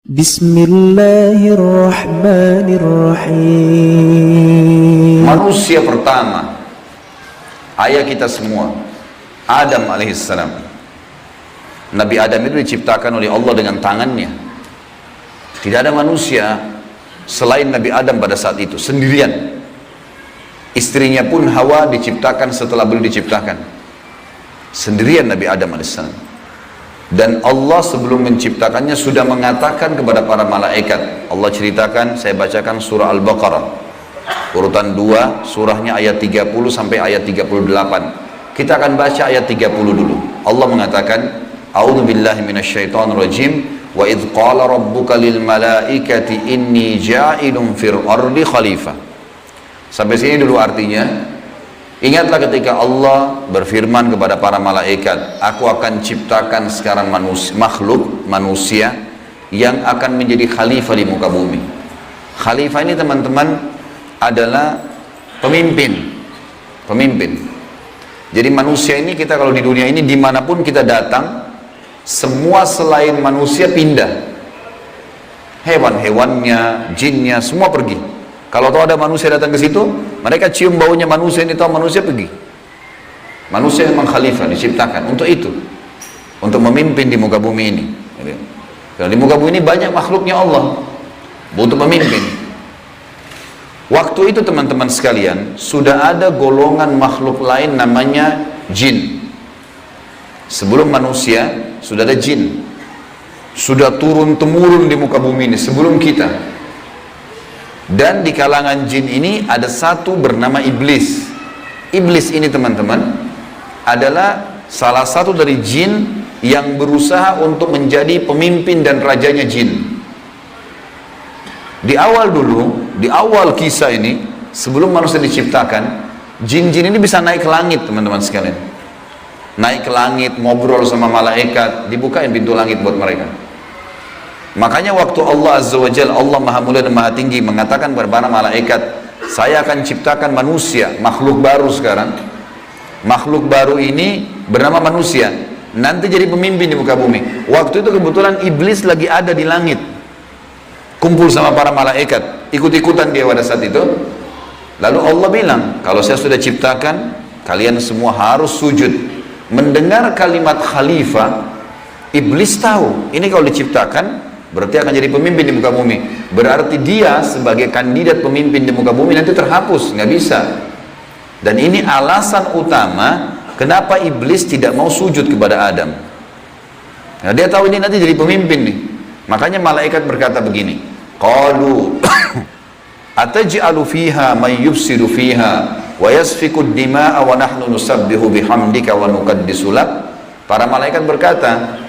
Bismillahirrahmanirrahim. Manusia pertama, ayah kita semua, Adam alaihissalam. Nabi Adam itu diciptakan oleh Allah dengan tangannya. Tidak ada manusia selain Nabi Adam pada saat itu, sendirian. Istrinya pun Hawa diciptakan setelah beliau diciptakan. Sendirian Nabi Adam alaihissalam. Dan Allah sebelum menciptakannya sudah mengatakan kepada para malaikat. Allah ceritakan, saya bacakan surah Al-Baqarah urutan 2, surahnya ayat 30 sampai ayat 38. Kita akan baca ayat 30 dulu. Allah mengatakan, A'udzubillahi minasyaitonirrajim, wa idh qala rabbuka lil malaikati inni ja'ilun fil ardi khalifah. Sampai sini dulu artinya. Ingatlah ketika Allah berfirman kepada para malaikat, aku akan ciptakan sekarang manusia yang akan menjadi khalifah di muka bumi. Khalifah ini teman-teman adalah pemimpin. Jadi manusia ini, kita kalau di dunia ini dimanapun kita datang, semua selain manusia pindah. Hewan-hewannya, jinnya, semua pergi. Kalau tahu ada manusia datang ke situ, mereka cium baunya manusia ini, tahu manusia pergi. Manusia memang khalifah, diciptakan untuk itu, untuk memimpin di muka bumi ini. Karena di muka bumi ini banyak makhluknya Allah, butuh pemimpin. Waktu itu teman-teman sekalian, sudah ada golongan makhluk lain namanya jin. Sebelum manusia, sudah ada jin. Sudah turun-temurun di muka bumi ini, sebelum kita. Dan di kalangan jin ini ada satu bernama iblis. Iblis ini teman-teman adalah salah satu dari jin yang berusaha untuk menjadi pemimpin dan rajanya jin. Di awal dulu, di awal kisah ini, sebelum manusia diciptakan, jin-jin ini bisa naik ke langit teman-teman sekalian. Naik ke langit, ngobrol sama malaikat, dibukain pintu langit buat mereka. Makanya waktu Allah Azza wa Jalla, Allah Maha Mulia dan Maha Tinggi, mengatakan kepada para malaikat, saya akan ciptakan manusia, makhluk baru sekarang. Makhluk baru ini bernama manusia, nanti jadi pemimpin di muka bumi. Waktu itu kebetulan iblis lagi ada di langit, kumpul sama para malaikat, ikut-ikutan dia pada saat itu. Lalu Allah bilang, kalau saya sudah ciptakan, kalian semua harus sujud. Mendengar kalimat khalifah, iblis tahu, ini kalau diciptakan berarti akan jadi pemimpin di muka bumi. Berarti dia sebagai kandidat pemimpin di muka bumi nanti terhapus, nggak bisa. Dan ini alasan utama kenapa iblis tidak mau sujud kepada Adam. Nah, dia tahu ini nanti jadi pemimpin nih. Makanya malaikat berkata begini, qalu ataj'alu fiha may yufsidu fiha wa yasfiku ad-dima'a wa nahnu nusabbihu bihamdika wa nuqaddisu lak. Para malaikat berkata,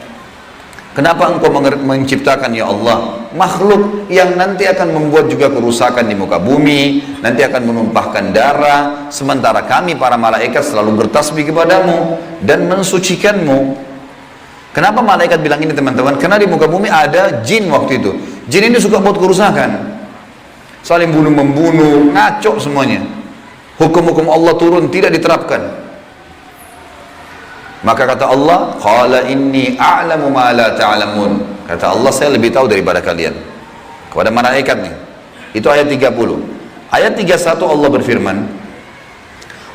kenapa engkau menciptakan ya Allah makhluk yang nanti akan membuat juga kerusakan di muka bumi, nanti akan menumpahkan darah, sementara kami para malaikat selalu bertasbih kepadamu dan mensucikanmu. Kenapa malaikat bilang ini teman-teman? Karena di muka bumi ada jin waktu itu. Jin ini suka buat kerusakan, saling bunuh-membunuh, ngaco semuanya. Hukum-hukum Allah turun, tidak diterapkan. Maka kata Allah, qala inni a'lamu ma la ta'lamun. Kata Allah, saya lebih tahu daripada kalian. Kepada malaikat nih. Itu ayat 30. Ayat 31 Allah berfirman,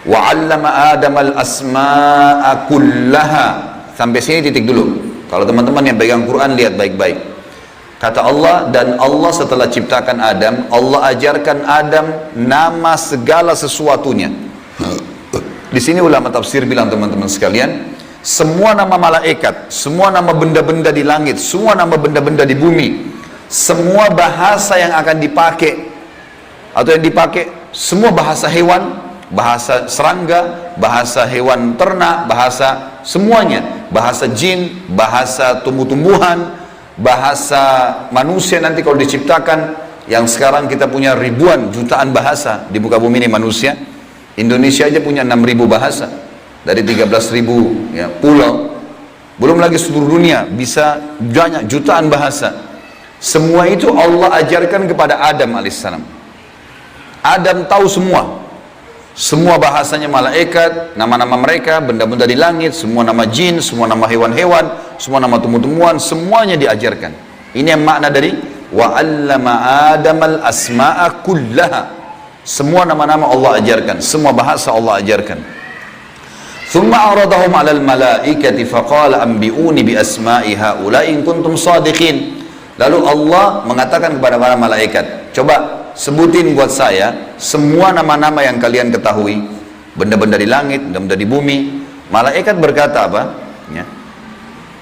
wa 'allama Adam al-asma'a kullaha. Sampai sini titik dulu. Kalau teman-teman yang pegang Quran lihat baik-baik. Kata Allah, dan Allah setelah ciptakan Adam, Allah ajarkan Adam nama segala sesuatunya. Di sini ulama tafsir bilang teman-teman sekalian, semua nama malaikat, semua nama benda-benda di langit, semua nama benda-benda di bumi, semua bahasa yang akan dipakai atau yang dipakai, semua bahasa hewan, bahasa serangga, bahasa hewan ternak, bahasa semuanya, bahasa jin, bahasa tumbuh-tumbuhan, bahasa manusia nanti kalau diciptakan, yang sekarang kita punya ribuan, jutaan bahasa di muka bumi ini manusia. Indonesia aja punya 6.000 bahasa dari 13.000 ya, pulau, belum lagi seluruh dunia bisa banyak jutaan bahasa. Semua itu Allah ajarkan kepada Adam alaihissalam. Adam tahu semua bahasanya malaikat, nama-nama mereka, benda-benda di langit, semua nama jin, semua nama hewan-hewan, semua nama tumbuh-tumbuhan, semuanya diajarkan. Ini yang makna dari wa 'allama Adamal asma'a kullaha. Semua nama-nama Allah ajarkan, semua bahasa Allah ajarkan. Thumma aradahum 'alal malaikati faqala anbi'uni bi asma'i haula'i in kuntum shadiqin. Lalu Allah mengatakan kepada para malaikat, coba sebutin buat saya semua nama-nama yang kalian ketahui, benda-benda di langit, benda-benda di bumi. Malaikat berkata apa? Ya.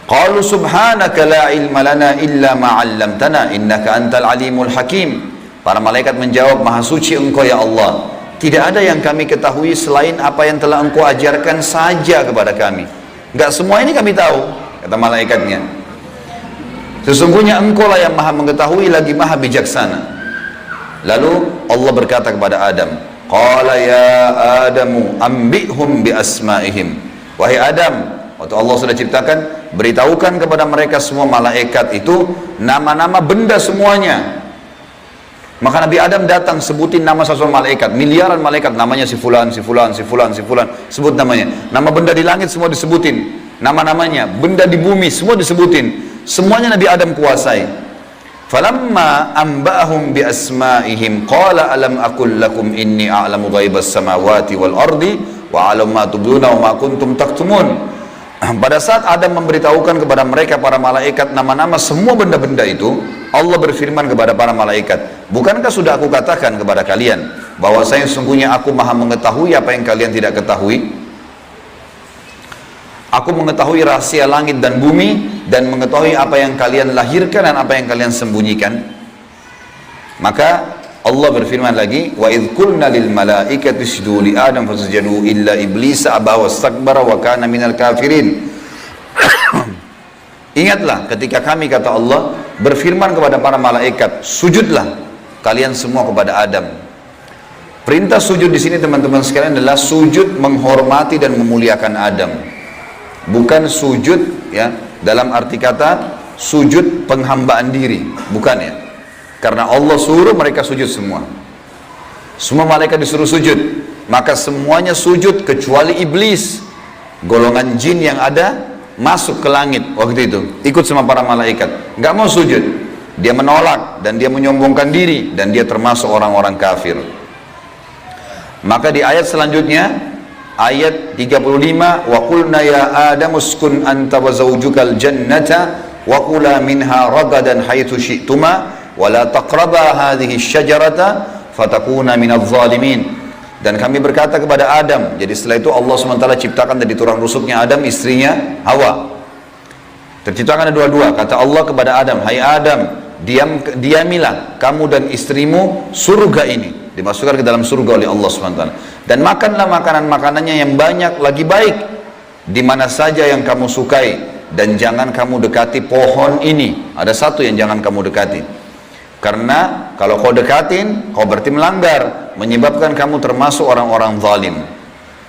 Qalu subhanaka la ilma lana illa ma 'allamtana innaka antal alimul hakim. Para malaikat menjawab, maha suci engkau ya Allah, tidak ada yang kami ketahui selain apa yang telah engkau ajarkan saja kepada kami. Enggak semua ini kami tahu, kata malaikatnya. Sesungguhnya engkau lah yang maha mengetahui lagi maha bijaksana. Lalu Allah berkata kepada Adam, qala ya Adamu ambihum bi asma'ihim. Wahai Adam, waktu Allah sudah ciptakan, beritahukan kepada mereka semua malaikat itu nama-nama benda semuanya. Maka Nabi Adam datang sebutin nama satu malaikat, miliaran malaikat, namanya si fulan, si fulan, si fulan, si fulan, sebut namanya. Nama benda di langit semua disebutin, nama-namanya, benda di bumi semua disebutin. Semuanya Nabi Adam kuasai. Falamma amba'ahum bi asma'ihim qala alam aqul lakum inni a'lamu ghaibas samawati wal ardi wa a'lamu ma tubduna wa ma kuntum taktumun. Pada saat Adam memberitahukan kepada mereka para malaikat nama-nama semua benda-benda itu, Allah berfirman kepada para malaikat, bukankah sudah aku katakan kepada kalian bahwasanya sungguhnya aku maha mengetahui apa yang kalian tidak ketahui? Aku mengetahui rahasia langit dan bumi dan mengetahui apa yang kalian lahirkan dan apa yang kalian sembunyikan. Maka Allah berfirman lagi, wa idh qulna lil malaikati isjudu li Adam fasajadu illa iblis aba wastakbara wa kana minal kafirin. Ingatlah ketika kami, kata Allah, berfirman kepada para malaikat, sujudlah kalian semua kepada Adam. Perintah sujud di sini teman-teman sekalian adalah sujud menghormati dan memuliakan Adam. Bukan sujud ya dalam arti kata sujud penghambaan diri, bukan ya. Karena Allah suruh mereka sujud semua. Semua malaikat disuruh sujud, maka semuanya sujud kecuali iblis. Golongan jin yang ada masuk ke langit waktu itu, ikut sama para malaikat, nggak mau sujud. Dia menolak dan dia menyombongkan diri dan dia termasuk orang-orang kafir. Maka di ayat selanjutnya, ayat 35, wa qulna ya Adam uskun anta wa zawjukal jannata wa kula minha ragadan haitsu syi'tuma wa la taqraba hadhihi syajarata fatakuna minadh dhalimin. Dan kami berkata kepada Adam, jadi setelah itu Allah SWT ciptakan dari tulang rusuknya Adam istrinya Hawa. Terciptakan ada dua-dua. Kata Allah kepada Adam, hai Adam, diamilah kamu dan istrimu surga ini, dimasukkan ke dalam surga oleh Allah SWT. Dan makanlah makanan-makanannya yang banyak lagi baik di mana saja yang kamu sukai, dan jangan kamu dekati pohon ini. Ada satu yang jangan kamu dekati, karena kalau kau dekatin kau berarti melanggar, menyebabkan kamu termasuk orang-orang zalim.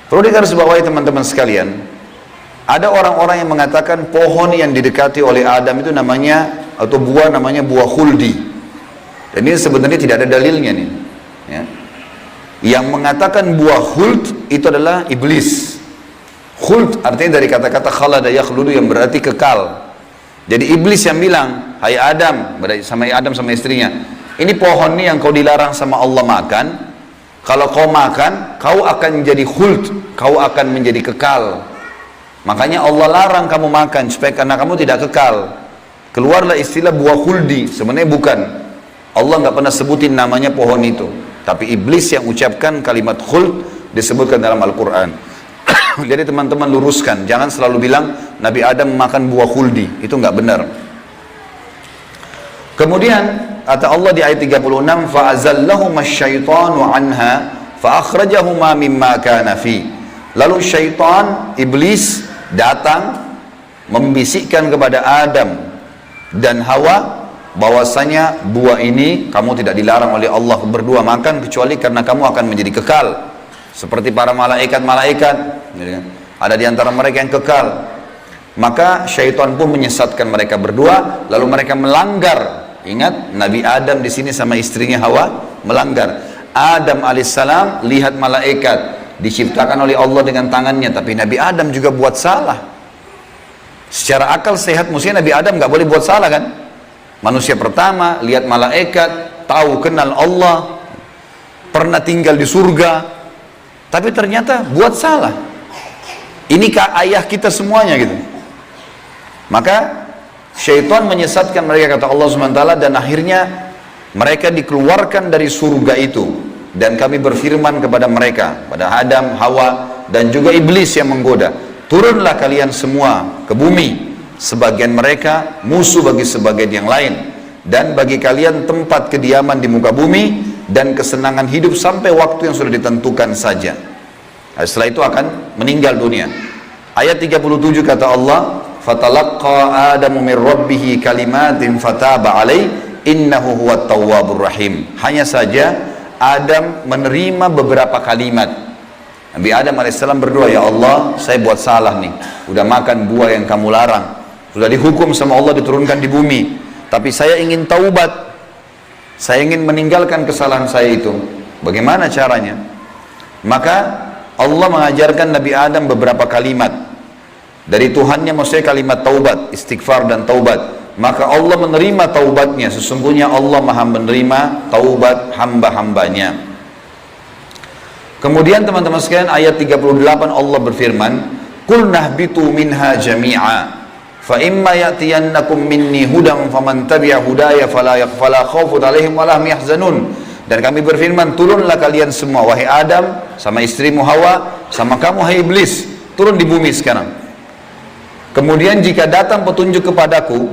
Perlu digarisbawahi teman-teman sekalian, ada orang-orang yang mengatakan pohon yang didekati oleh Adam itu namanya, atau buah namanya buah khuldi. Dan ini sebenarnya tidak ada dalilnya nih ya. Yang mengatakan buah khuld itu adalah iblis. Khuld artinya dari kata-kata khalada yakhludu yang berarti kekal. Jadi iblis yang bilang, hai Adam, sama Adam sama istrinya, ini pohon ini yang kau dilarang sama Allah makan, kalau kau makan kau akan menjadi khuld, kau akan menjadi kekal. Makanya Allah larang kamu makan supaya karena kamu tidak kekal. Keluarlah istilah buah khuldi, sebenarnya bukan. Allah nggak pernah sebutin namanya pohon itu, tapi iblis yang ucapkan kalimat khuld disebutkan dalam Al-Quran. Jadi teman-teman luruskan, jangan selalu bilang Nabi Adam makan buah khuldi, itu nggak benar. Kemudian kata Allah di ayat 36, fa'azallahuma syaitanu anha fa'akhrajahuma mimma kana fi. Lalu syaitan, iblis datang membisikkan kepada Adam dan Hawa bahwasanya buah ini kamu tidak dilarang oleh Allah berdua makan kecuali karena kamu akan menjadi kekal seperti para malaikat-malaikat. Ada di antara mereka yang kekal. Maka syaitan pun menyesatkan mereka berdua, lalu mereka melanggar. Ingat, Nabi Adam di sini sama istrinya Hawa melanggar. Adam alaihissalam lihat malaikat diciptakan oleh Allah dengan tangannya, tapi Nabi Adam juga buat salah. Secara akal sehat mestinya Nabi Adam nggak boleh buat salah kan? Manusia pertama, lihat malaikat, tahu kenal Allah, pernah tinggal di surga, tapi ternyata buat salah. Ini ayah kita semuanya gitu. Maka syaitan menyesatkan mereka, kata Allah SWT, dan akhirnya mereka dikeluarkan dari surga itu. Dan kami berfirman kepada mereka, pada Adam, Hawa, dan juga iblis yang menggoda, turunlah kalian semua ke bumi. Sebagian mereka musuh bagi sebagian yang lain, dan bagi kalian tempat kediaman di muka bumi dan kesenangan hidup sampai waktu yang sudah ditentukan saja. Nah, setelah itu akan meninggal dunia. Ayat 37 kata Allah, fatalaqqa adamu min rabbih kalimatin fataba alaih innahu huwat tawwabur rahim. Hanya saja Adam menerima beberapa kalimat. Nabi Adam alaihissalam berdoa, ya Allah, saya buat salah nih, udah makan buah yang kamu larang, sudah dihukum sama Allah diturunkan di bumi, tapi saya ingin taubat, saya ingin meninggalkan kesalahan saya itu. Bagaimana caranya? Maka Allah mengajarkan Nabi Adam beberapa kalimat dari Tuhannya, maksudnya kalimat taubat, istighfar dan taubat. Maka Allah menerima taubatnya. Sesungguhnya Allah maha menerima taubat hamba-hambanya. Kemudian teman-teman sekalian, ayat 38 Allah berfirman, qul nahbitu minha jami'a fa imma ya'tiyannakum minni hudan faman tabi'a hudaya fala khaufun 'alaihim wa lahum yahzanun. Dan kami berfirman, turunlah kalian semua, wahai Adam, sama istrimu Hawa, sama kamu hai iblis, turun di bumi sekarang. Kemudian jika datang petunjuk kepadaku,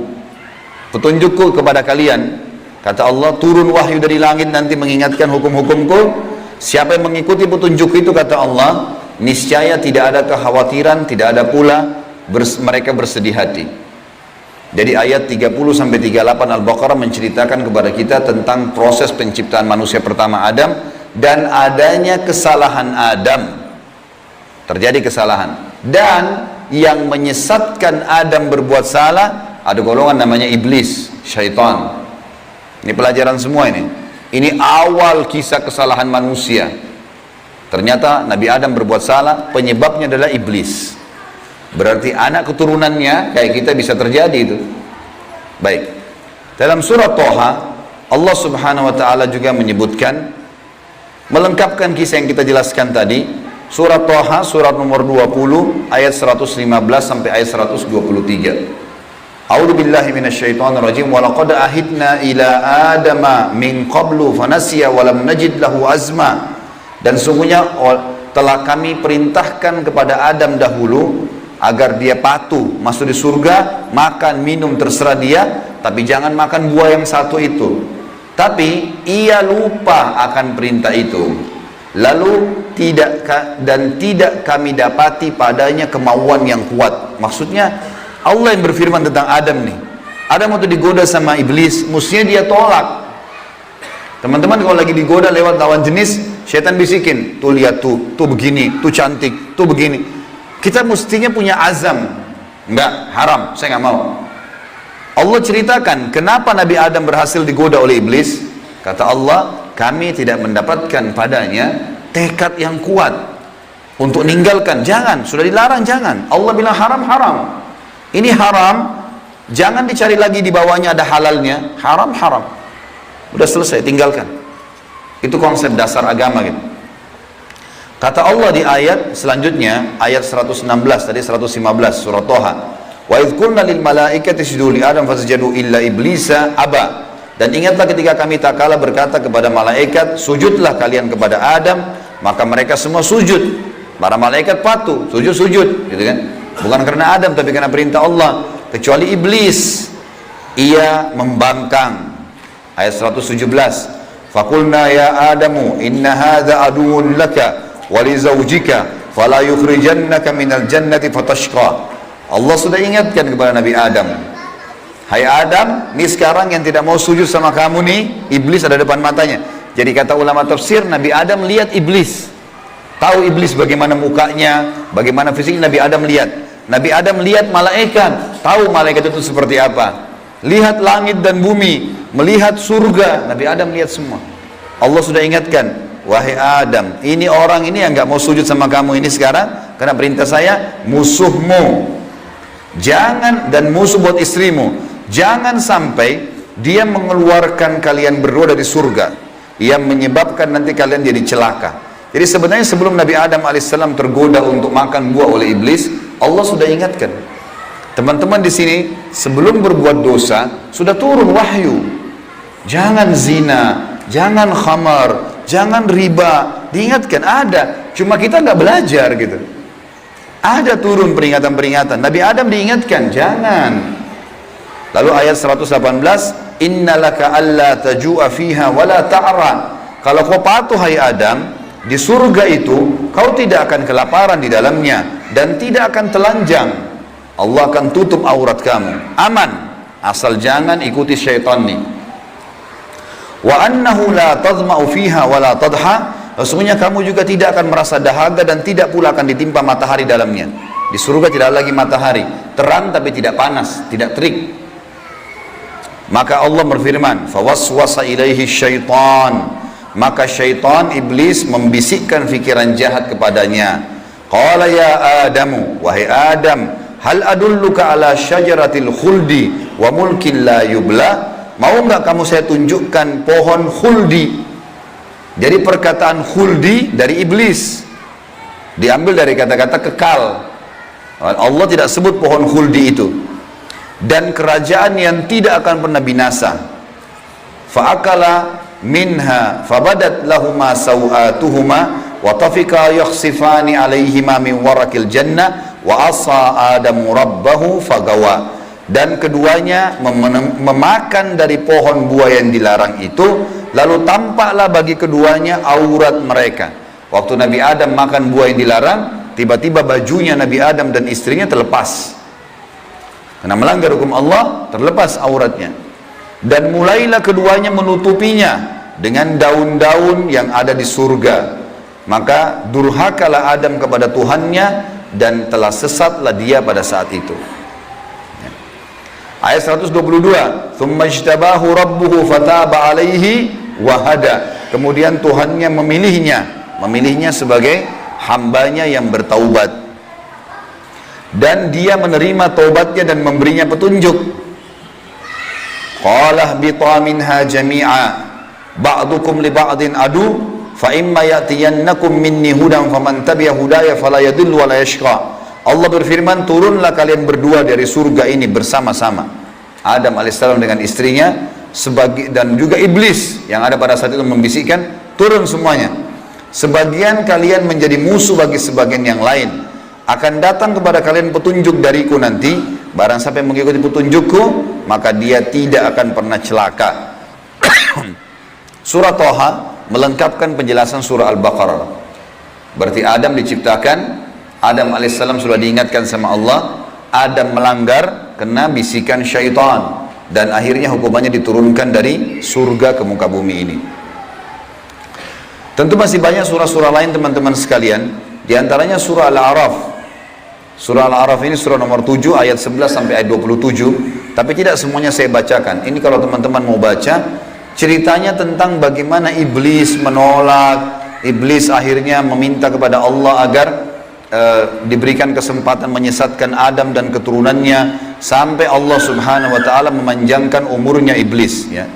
petunjukku kepada kalian, kata Allah, turun wahyu dari langit nanti mengingatkan hukum-hukumku. Siapa yang mengikuti petunjuk itu, kata Allah, niscaya tidak ada kekhawatiran, tidak ada pula mereka bersedih hati. Jadi ayat 30-38 Al-Baqarah menceritakan kepada kita tentang proses penciptaan manusia pertama Adam dan adanya kesalahan Adam. Terjadi kesalahan. Dan yang menyesatkan Adam berbuat salah, ada golongan namanya iblis, syaitan. Ini pelajaran semua ini. Ini awal kisah kesalahan manusia. Ternyata Nabi Adam berbuat salah, penyebabnya adalah iblis. Berarti anak keturunannya kayak kita bisa terjadi itu. Baik. Dalam surah Toha, Allah Subhanahu wa taala juga menyebutkan, melengkapkan kisah yang kita jelaskan tadi. Surah Toha, surat nomor 20, ayat 115 sampai ayat 123. A'udzu billahi minasyaitonir rajim. Wa laqad ahidna ila adama min qablu fanasiya wa lam najid lahu azma. Dan sungguhnya telah kami perintahkan kepada Adam dahulu agar dia patuh masuk di surga, makan minum terserah dia, tapi jangan makan buah yang satu itu. Tapi ia lupa akan perintah itu. Lalu tidak kami dapati padanya kemauan yang kuat. Maksudnya Allah yang berfirman tentang Adam nih. Adam waktu digoda sama iblis, mestinya dia tolak. Teman-teman kalau lagi digoda lewat lawan jenis, setan bisikin, tuh lihat tuh begini, tuh cantik, tuh begini. Kita mestinya punya azam, enggak, haram, saya nggak mau. Allah ceritakan kenapa Nabi Adam berhasil digoda oleh iblis. Kata Allah, kami tidak mendapatkan padanya tekad yang kuat untuk meninggalkan. Jangan, sudah dilarang jangan. Allah bilang haram, haram. Ini haram, jangan dicari lagi di bawahnya ada halalnya. Haram, haram. Udah selesai, tinggalkan. Itu konsep dasar agama gitu. Kata Allah di ayat selanjutnya, ayat 116 tadi 115 surah Toha. Wa idh qulna lil malaikati isjudu li Adam fasajadu illa iblisa aba. Dan ingatlah ketika kami tak kalah berkata kepada malaikat, sujudlah kalian kepada Adam, maka mereka semua sujud. Para malaikat patuh, sujud, gitu kan? Bukan karena Adam tapi karena perintah Allah, kecuali iblis. Ia membangkang. Ayat 117. Faqulna ya Adamu inna hadza aduwwun laka walizawjika fala yukhrijannaka minal jannati fatashqa. Allah sudah ingatkan kepada Nabi Adam, hai Adam, ini sekarang yang tidak mau sujud sama kamu nih, iblis ada depan matanya. Jadi kata ulama tafsir, Nabi Adam lihat iblis, tahu iblis bagaimana mukanya, bagaimana fisiknya. Nabi Adam lihat. Nabi Adam lihat malaikat, tahu malaikat itu seperti apa. Lihat langit dan bumi, melihat surga, Nabi Adam lihat semua. Allah sudah ingatkan, wahai Adam, ini orang ini yang gak mau sujud sama kamu ini sekarang, karena perintah saya, musuhmu. Jangan, dan musuh buat istrimu. Jangan sampai dia mengeluarkan kalian berdua dari surga, yang menyebabkan nanti kalian jadi celaka. Jadi sebenarnya sebelum Nabi Adam alaihissalam tergoda untuk makan buah oleh iblis, Allah sudah ingatkan. Teman-teman di sini sebelum berbuat dosa sudah turun wahyu. Jangan zina, jangan khamar, jangan riba. Diingatkan ada, cuma kita nggak belajar gitu. Ada turun peringatan-peringatan. Nabi Adam diingatkan, jangan. Lalu ayat 118, innalaka alla taju'a fiha wala ta'ra. Kalau kau patuh hai Adam, di surga itu kau tidak akan kelaparan di dalamnya dan tidak akan telanjang. Allah akan tutup aurat kamu, aman, asal jangan ikuti syaitan nih. Wa annahu la tadma'u fiha wala tadha. Sesungguhnya kamu juga tidak akan merasa dahaga dan tidak pula akan ditimpa matahari dalamnya. Di surga tidak lagi matahari, terang tapi tidak panas, tidak terik. Maka Allah berfirman, fawaswasa ilaihi syaitan. Maka syaitan, iblis membisikkan fikiran jahat kepadanya. Qala ya Adamu, wahai Adam, hal adulluka ala syajaratil khuldi wa mulkin la yubla. Mau nggak kamu saya tunjukkan pohon khuldi? Jadi perkataan khuldi dari iblis, diambil dari kata-kata kekal. Allah tidak sebut pohon khuldi itu. Dan kerajaan yang tidak akan pernah binasa. Fa'akala minha fabadat lahuma sawatuhuma wa tafika yakhsifani alaihima min warakil jannah wa asa adamu rabbahu fagawa. Dan keduanya memakan dari pohon buah yang dilarang itu, lalu tampaklah bagi keduanya aurat mereka. Waktu Nabi Adam makan buah yang dilarang, tiba-tiba bajunya Nabi Adam dan istrinya terlepas. Karena melanggar hukum Allah, terlepas auratnya. Dan mulailah keduanya menutupinya dengan daun-daun yang ada di surga. Maka durhakalah Adam kepada Tuhannya dan telah sesatlah dia pada saat itu. Ayat 122, "Tsumma ijtabahu rabbuhu fataba 'alaihi wa hada." Kemudian Tuhannya memilihnya sebagai hambanya yang bertaubat. Dan dia menerima taubatnya dan memberinya petunjuk. Qala ihbita minha jami'a ba'dukum li ba'din adu fa imma ya'tiyannakum minni hudan faman tabi'a hudaya fala yadhillu wa la yashqa. Allah berfirman, turunlah kalian berdua dari surga ini bersama-sama. Adam alaihissalam dengan istrinya dan juga iblis yang ada pada saat itu membisikkan, turun semuanya. Sebagian kalian menjadi musuh bagi sebagian yang lain. Akan datang kepada kalian petunjuk dariku nanti, barang siapa yang mengikuti petunjukku, maka dia tidak akan pernah celaka. Surah Thaha melengkapkan penjelasan surah Al-Baqarah. Berarti Adam diciptakan, Adam alaihissalam sudah diingatkan sama Allah, Adam melanggar kena bisikan syaitan, dan akhirnya hukumannya diturunkan dari surga ke muka bumi ini. Tentu masih banyak surah-surah lain teman-teman sekalian, diantaranya surah Al-A'raf. Surah Al-A'raf ini surah nomor 7 ayat 11 sampai ayat 27, tapi tidak semuanya saya bacakan. Ini kalau teman-teman mau baca, ceritanya tentang bagaimana iblis menolak, iblis akhirnya meminta kepada Allah agar diberikan kesempatan menyesatkan Adam dan keturunannya, sampai Allah subhanahu wa ta'ala memanjangkan umurnya iblis ya.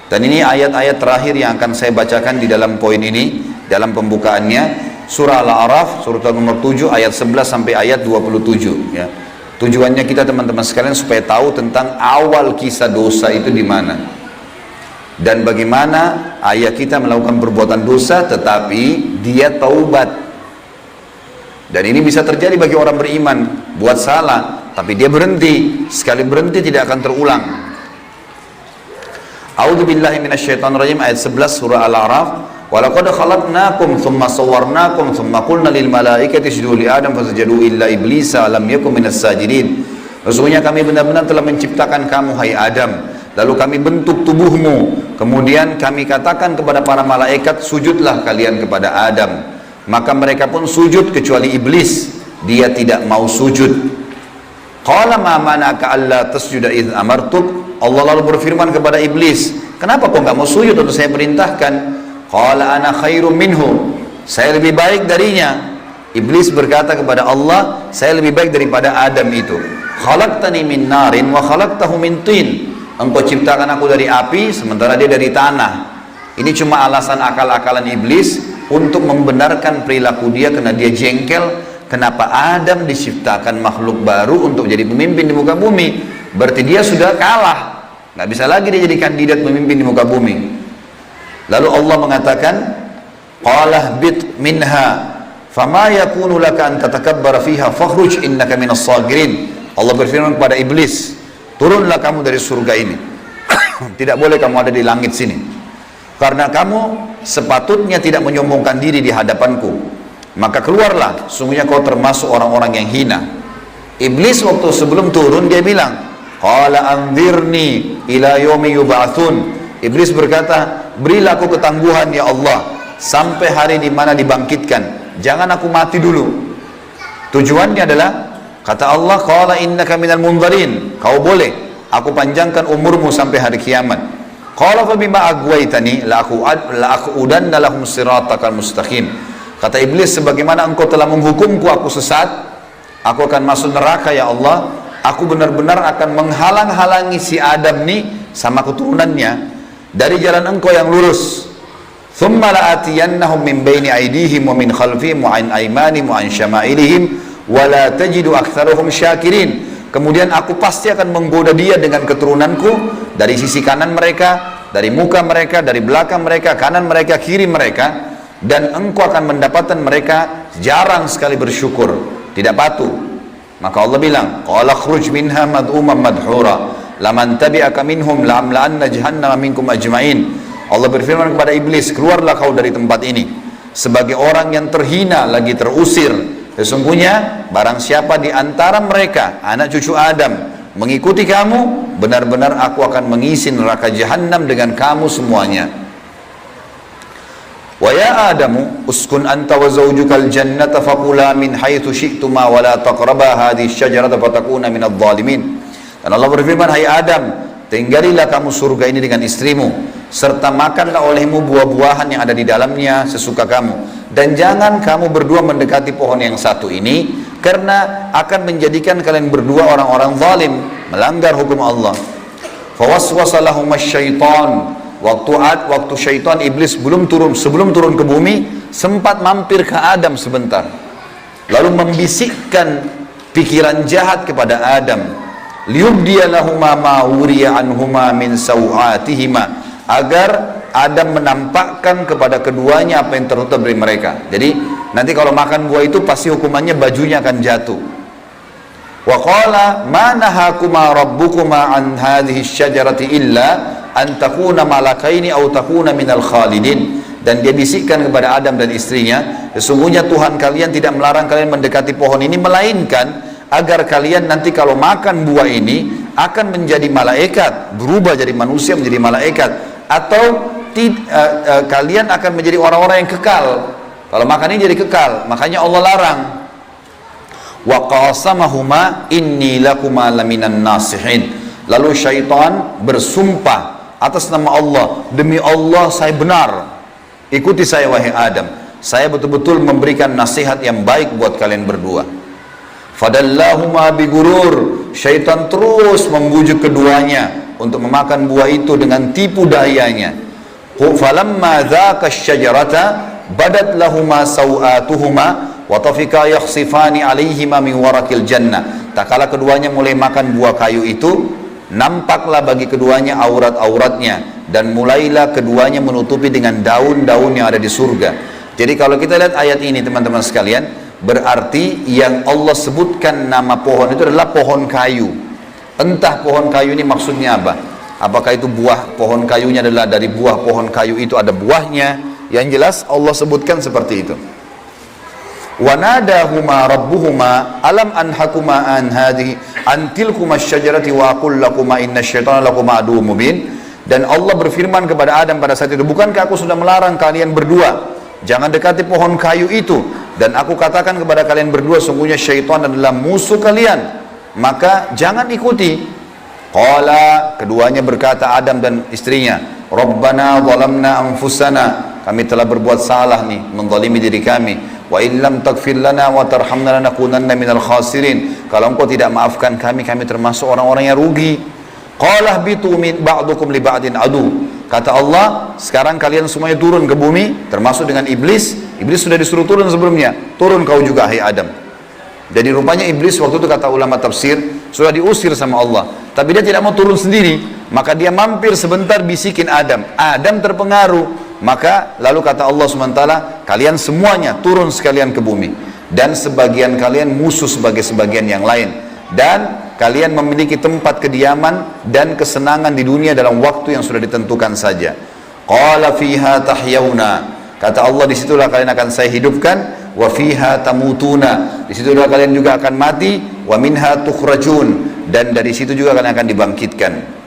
Dan ini ayat-ayat terakhir yang akan saya bacakan di dalam poin ini, dalam pembukaannya. Surah Al-A'raf, surah nomor 7 ayat 11 sampai ayat 27 ya. Tujuannya kita teman-teman sekalian supaya tahu tentang awal kisah dosa itu di mana. Dan bagaimana ayah kita melakukan perbuatan dosa tetapi dia taubat. Dan ini bisa terjadi bagi orang beriman, buat salah tapi dia berhenti, sekali berhenti tidak akan terulang. A'udzubillahi minasyaitonirrajim, ayat 11 surah Al-A'raf. Walaqad khalaqnakum thumma sawwarnakum thumma qulna lil malaikati isjudu li Adam fasajadu illa iblisa lam yakun minas sajidin. Sesungguhnya kami benar-benar telah menciptakan kamu hai Adam, lalu kami bentuk tubuhmu, kemudian kami katakan kepada para malaikat, sujudlah kalian kepada Adam. Maka mereka pun sujud kecuali iblis, dia tidak mau sujud. Qala ma mana'aka alla tasjuda idh amartuk. Allah lalu berfirman kepada iblis, kenapa kau enggak mau sujud waktu saya perintahkan? Qala ana khairum minhu, saya lebih baik darinya. Iblis berkata kepada Allah, saya lebih baik daripada Adam itu. Khalaqtani min narin wa khalaqtahu min tin. engkau ciptakan aku dari api sementara dia dari tanah. Ini cuma alasan akal-akalan iblis untuk membenarkan perilaku dia karena dia jengkel. Kenapa Adam diciptakan makhluk baru untuk jadi pemimpin di muka bumi? Berarti dia sudah kalah, nggak bisa lagi dia jadi kandidat pemimpin di muka bumi. Lalu Allah mengatakan, qala bit minha fama yakunu laka an tatakabbara fiha fakhruj innaka minas sagirin. Allah berfirman kepada iblis, turunlah kamu dari surga ini. Tidak boleh kamu ada di langit sini, karena kamu sepatutnya tidak menyombongkan diri di hadapanku. Maka keluarlah, sungguhnya kau termasuk orang-orang yang hina. Iblis waktu sebelum turun dia bilang, qala anzirni ila yaumi yub'atsun. Iblis berkata, berilah aku ketangguhan ya Allah sampai hari di mana dibangkitkan. Jangan aku mati dulu. Tujuannya adalah, kata Allah, qala innaka minal munzarin. Kau boleh, aku panjangkan umurmu sampai hari kiamat. Qala fa bima aghwaytani la aqudanna lahum siratakal mustaqim. Kata iblis, sebagaimana engkau telah menghukumku aku sesat, aku akan masuk neraka ya Allah. Aku benar-benar akan menghalang-halangi si Adam nih sama keturunannya dari jalan engkau yang lurus. Thumma la'atiyannahum min baini aydihim wa min khalfihim wa an aymanihim wa an syama'ilihim wa la tajidu aktsarahum syakirin. Kemudian aku pasti akan menggoda dia dengan keturunanku dari sisi kanan mereka, dari muka mereka, dari belakang mereka, kanan mereka, kiri mereka. Dan engkau akan mendapatkan mereka jarang sekali bersyukur, tidak patuh. Maka Allah bilang, qala khruj minha mad'uman madhura laman tabi'aka minhum la'amla'anna jahannama minkum ajma'in. Allah berfirman kepada iblis, keluarlah kau dari tempat ini sebagai orang yang terhina lagi terusir. Sesungguhnya barang siapa di antara mereka anak cucu Adam mengikuti kamu, benar-benar aku akan mengisi neraka jahannam dengan kamu semuanya. Wa ya Adamu uskun anta wa zawjukal jannata faqula min haitsu syi'tuma wa la taqraba hadhihi syajarata fatakuna minadh dhalimin. Dan Allah berfirman, hai Adam, tinggalilah kamu surga ini dengan istrimu serta makanlah olehmu buah-buahan yang ada di dalamnya sesuka kamu, dan jangan kamu berdua mendekati pohon yang satu ini karena akan menjadikan kalian berdua orang-orang zalim, melanggar hukum Allah. Fawaswasa lahumas syaitan. Waktu syaitan iblis sebelum turun ke bumi, sempat mampir ke Adam sebentar, lalu membisikkan pikiran jahat kepada Adam, liyubdiya lahuma ma wuriya anhuma min sawatihima, agar Adam menampakkan kepada keduanya apa yang tertutup dari mereka. Jadi nanti kalau makan buah itu pasti hukumannya bajunya akan jatuh. Wa qala ma nahakuma rabbukuma an hadhihi syajarati illa an takuna malakaini aw takuna minal khalidin. Dan dia bisikkan kepada Adam dan istrinya, sesungguhnya Tuhan kalian tidak melarang kalian mendekati pohon ini, melainkan agar kalian nanti kalau makan buah ini akan menjadi malaikat, berubah jadi manusia menjadi malaikat, atau kalian akan menjadi orang-orang yang kekal. Kalau makan ini jadi kekal, makanya Allah larang. Wa qasamahuma inni lakuma laminan nasihin. Lalu syaitan bersumpah atas nama Allah, demi Allah saya benar, ikuti saya wahai Adam, saya betul-betul memberikan nasihat yang baik buat kalian berdua. Fadallahuma bigurur. Syaitan terus membujuk keduanya untuk memakan buah itu dengan tipu dayanya. Falamma dzaka syajarata badat lahuma sawatuhuma wa tafika yakhsifani alaihima min warakil jannah. Tak kala keduanya mulai makan buah kayu itu, nampaklah bagi keduanya aurat-auratnya, dan mulailah keduanya menutupi dengan daun-daun yang ada di surga. Jadi kalau kita lihat ayat ini teman-teman sekalian, berarti yang Allah sebutkan nama pohon itu adalah pohon kayu. Entah pohon kayu ini maksudnya apa, apakah itu buah pohon kayunya adalah dari buah pohon kayu itu ada buahnya. Yang jelas Allah sebutkan seperti itu. Wa nadahuma rabbuhuma alam anhakuma an hadhihi an tilkuma syajarati wa aqul lakuma inna syaitana lakuma aduwwum mubin. Dan Allah berfirman kepada Adam pada saat itu, bukankah aku sudah melarang kalian berdua jangan dekati pohon kayu itu, dan aku katakan kepada kalian berdua sungguhnya syaitan adalah musuh kalian, maka jangan ikuti. Qala, keduanya berkata Adam dan istrinya, Rabbana zalamna anfusana, kami telah berbuat salah nih, menzalimi diri kami. Wa illam taghfir lana wa tarhamna lanakunanna minal khasirin. Kalau engkau tidak maafkan kami, kami termasuk orang-orang yang rugi. Qala bitu min ba'dukum li ba'din adu. Kata Allah, sekarang kalian semuanya turun ke bumi, termasuk dengan iblis. Iblis sudah disuruh turun sebelumnya. Turun kau juga, hai Adam. Jadi rupanya iblis waktu itu, kata ulama tafsir, sudah diusir sama Allah. Tapi dia tidak mau turun sendiri. Maka dia mampir sebentar bisikin Adam. Adam terpengaruh. Maka lalu kata Allah SWT, kalian semuanya turun sekalian ke bumi. Dan sebagian kalian musuh sebagai sebagian yang lain. Dan kalian memiliki tempat kediaman dan kesenangan di dunia dalam waktu yang sudah ditentukan saja. Qala fiha tahyawna. Kata Allah, disitulah kalian akan saya hidupkan. Wa fiha tamutuna. Disitulah kalian juga akan mati. Wa minha tukhrajun. Dan dari situ juga kalian akan dibangkitkan.